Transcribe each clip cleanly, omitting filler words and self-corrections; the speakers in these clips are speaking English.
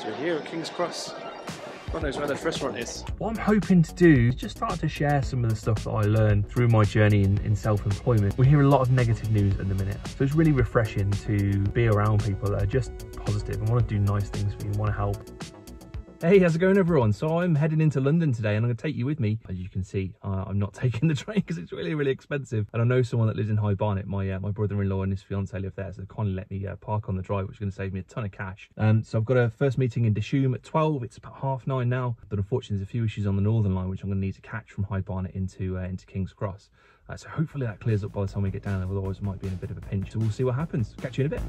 So we're here at King's Cross. God knows where this restaurant is. What I'm hoping to do is just start to share some of the stuff that I learned through my journey in self-employment. We hear a lot of negative news at the minute, so it's really refreshing to be around people that are just positive and want to do nice things for you and want to help. Hey, how's it going everyone? So I'm heading into London today and I'm going to take you with me. As you can see, I'm not taking the train because it's really expensive. And I know someone that lives in High Barnet. My brother-in-law and his fiance live there, so they kindly let me park on the drive, which is going to save me a ton of cash. So I've got a first meeting in Dishoom at 12. It's about 9:30 now, but unfortunately there's a few issues on the Northern Line which I'm going to need to catch from High Barnet into King's Cross. So hopefully that clears up by the time we get down there, otherwise it might be in a bit of a pinch. So we'll see what happens. Catch you in a bit.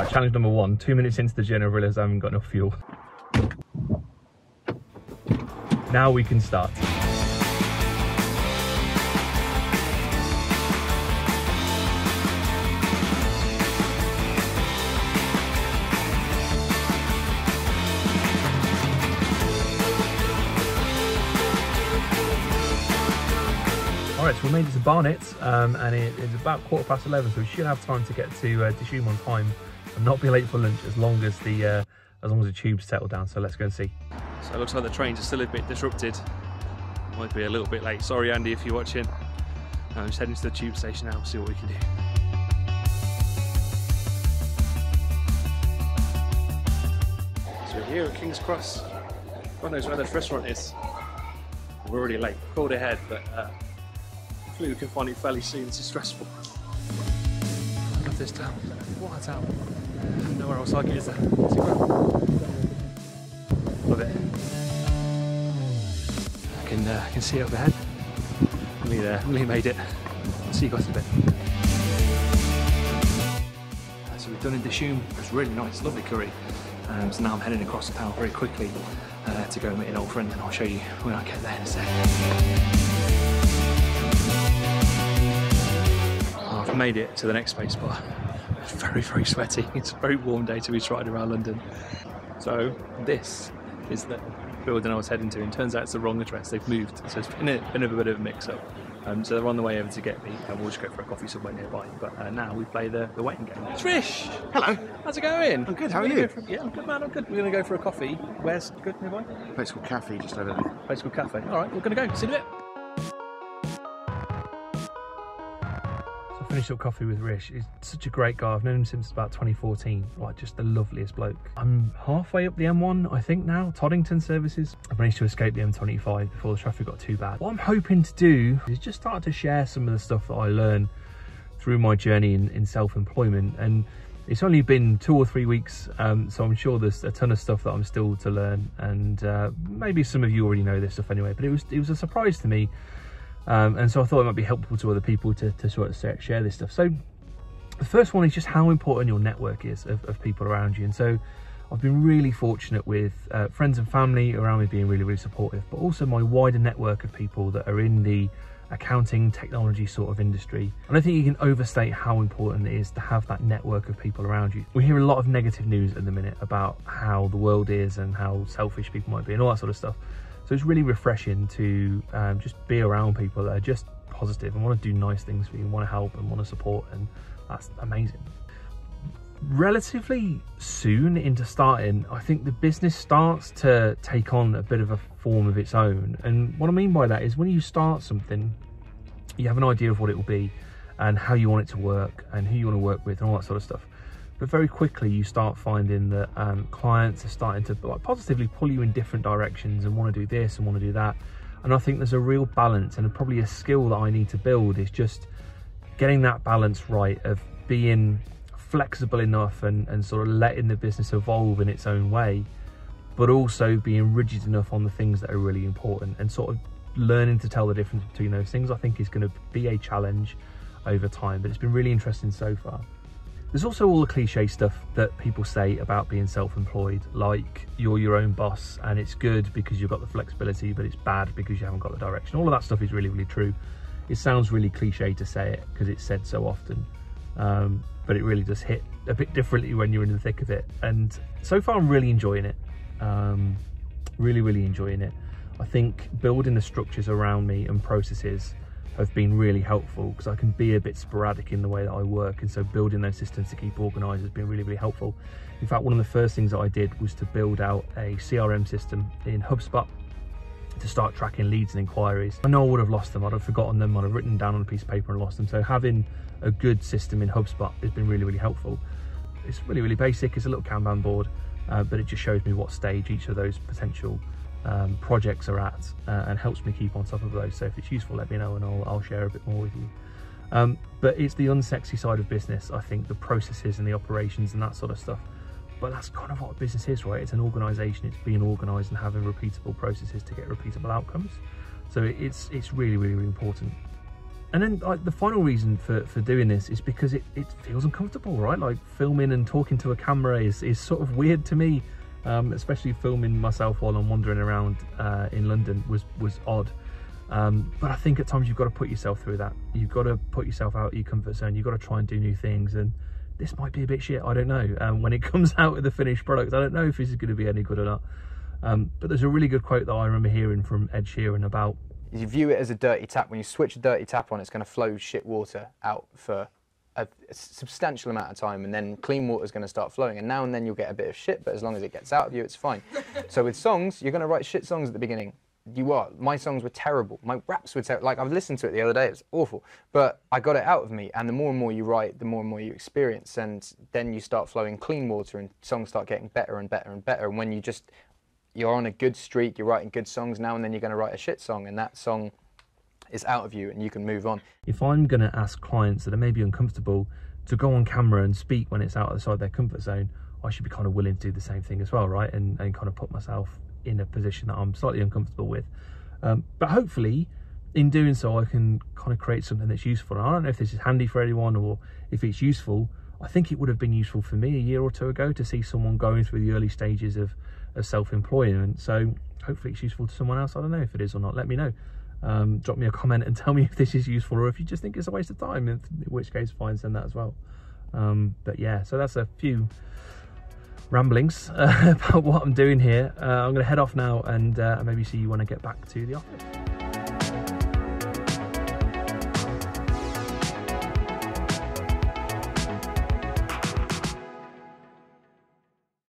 Challenge number 1, 2 minutes into the journey, I realised I haven't got enough fuel. Now we can start. Alright, so we made it to Barnet, and it's about 11:15, so we should have time to get to Dishoom on time and not be late for lunch as long as the tubes settle down. So let's go and see. So it looks like the trains are still a bit disrupted. Might be a little bit late. Sorry Andy if you're watching. I'm just heading to the tube station now, we'll see what we can do. So we're here at King's Cross. God knows where this restaurant is. We're already late. Called ahead, but hopefully we can find it fairly soon. This is stressful. I love this town. What a town. Nowhere else like it, is there? Love it. I can see it up ahead. Nearly there, nearly made it. I'll see you guys in a bit. So we've done in Dishoom. It was really nice, lovely curry. So now I'm heading across the town very quickly to go meet an old friend, and I'll show you when I get there in a sec. I've made it to the next space bar. It's very sweaty. It's a very warm day to be trotting around London. So this is the building I was heading to, and turns out it's the wrong address. They've moved, so it's been a bit of a mix-up. So they're on the way over to get me, and we'll just go for a coffee somewhere nearby. But now we play the waiting game. It's Rish! Hello. How's it going? I'm good, how are you? Yeah, I'm good, man, I'm good. We're going to go for a coffee. Where's good nearby? A place called Cafe, just over there. Place called Cafe. All right, we're going to go. See you in a bit. Finished up coffee with Rish. He's such a great guy. I've known him since about 2014. Like, just the loveliest bloke. I'm halfway up the M1, I think now, Toddington services. I've managed to escape the M25 before the traffic got too bad. What I'm hoping to do is just start to share some of the stuff that I learned through my journey in self-employment. And it's only been 2 or 3 weeks, so I'm sure there's a ton of stuff that I'm still to learn. And maybe some of you already know this stuff anyway, but it was a surprise to me. And so I thought it might be helpful to other people to sort of share this stuff. So the first one is just how important your network is of people around you. And so I've been really fortunate with friends and family around me being really supportive, but also my wider network of people that are in the accounting, technology sort of industry. And I think you can overstate how important it is to have that network of people around you. We hear a lot of negative news at the minute about how the world is and how selfish people might be and all that sort of stuff. So it's really refreshing to just be around people that are just positive and want to do nice things for you and want to help and want to support, and that's amazing. Relatively soon into starting, I think the business starts to take on a bit of a form of its own. And what I mean by that is when you start something, you have an idea of what it will be and how you want it to work and who you want to work with and all that sort of stuff. But very quickly you start finding that clients are starting to positively pull you in different directions and want to do this and want to do that. And I think there's a real balance, and probably a skill that I need to build is just getting that balance right of being flexible enough and sort of letting the business evolve in its own way, but also being rigid enough on the things that are really important, and sort of learning to tell the difference between those things. I think is going to be a challenge over time, but it's been really interesting so far. There's also all the cliche stuff that people say about being self-employed, like you're your own boss and it's good because you've got the flexibility, but it's bad because you haven't got the direction. All of that stuff is really true. It sounds really cliche to say it because it's said so often, but it really does hit a bit differently when you're in the thick of it. And so far I'm really enjoying it, really enjoying it. I think building the structures around me and processes have been really helpful, because I can be a bit sporadic in the way that I work, and so building those systems to keep organised has been really, really helpful. In fact, one of the first things that I did was to build out a CRM system in HubSpot to start tracking leads and inquiries. I know I would have lost them, I'd have forgotten them, I'd have written them down on a piece of paper and lost them. So having a good system in HubSpot has been really, really helpful. It's really, really basic. It's a little Kanban board, but it just shows me what stage each of those potential projects are at, and helps me keep on top of those. So if it's useful, let me know and I'll share a bit more with you. But it's the unsexy side of business, I think, the processes and the operations and that sort of stuff. But that's kind of what a business is, right? It's an organisation, it's being organised and having repeatable processes to get repeatable outcomes. So it's really, really, really important. And then the final reason for doing this is because it feels uncomfortable, right? Like filming and talking to a camera is sort of weird to me, especially filming myself while I'm wandering around in London was odd. But I think at times you've got to put yourself through that. You've got to put yourself out of your comfort zone. You've got to try and do new things, and this might be a bit shit, I don't know. When it comes out with the finished product, I don't know if this is going to be any good or not. But there's a really good quote that I remember hearing from Ed Sheeran about, you view it as a dirty tap. When you switch a dirty tap on, it's going to flow shit water out for a substantial amount of time, and then clean water is going to start flowing, and now and then you'll get a bit of shit, but as long as it gets out of you, it's fine. So with songs, you're going to write shit songs at the beginning. My songs were terrible. My raps were terrible. Like, I've listened to it the other day, it was awful. But I got it out of me, and the more and more you write, the more and more you experience, and then you start flowing clean water, and songs start getting better and better and better. And when you're on a good streak, you're writing good songs, now and then you're going to write a shit song, and that song is out of you and you can move on. If I'm going to ask clients that are maybe uncomfortable to go on camera and speak when it's outside their comfort zone, I should be kind of willing to do the same thing as well, right? And kind of put myself in a position that I'm slightly uncomfortable with. But hopefully, in doing so, I can kind of create something that's useful. And I don't know if this is handy for anyone or if it's useful. I think it would have been useful for me a year or two ago to see someone going through the early stages of self-employment. So hopefully it's useful to someone else. I don't know if it is or not. Let me know. Drop me a comment and tell me if this is useful or if you just think it's a waste of time, in which case fine, send that as well. But yeah, so that's a few ramblings about what I'm doing here. I'm going to head off now and maybe see you when I get back to the office.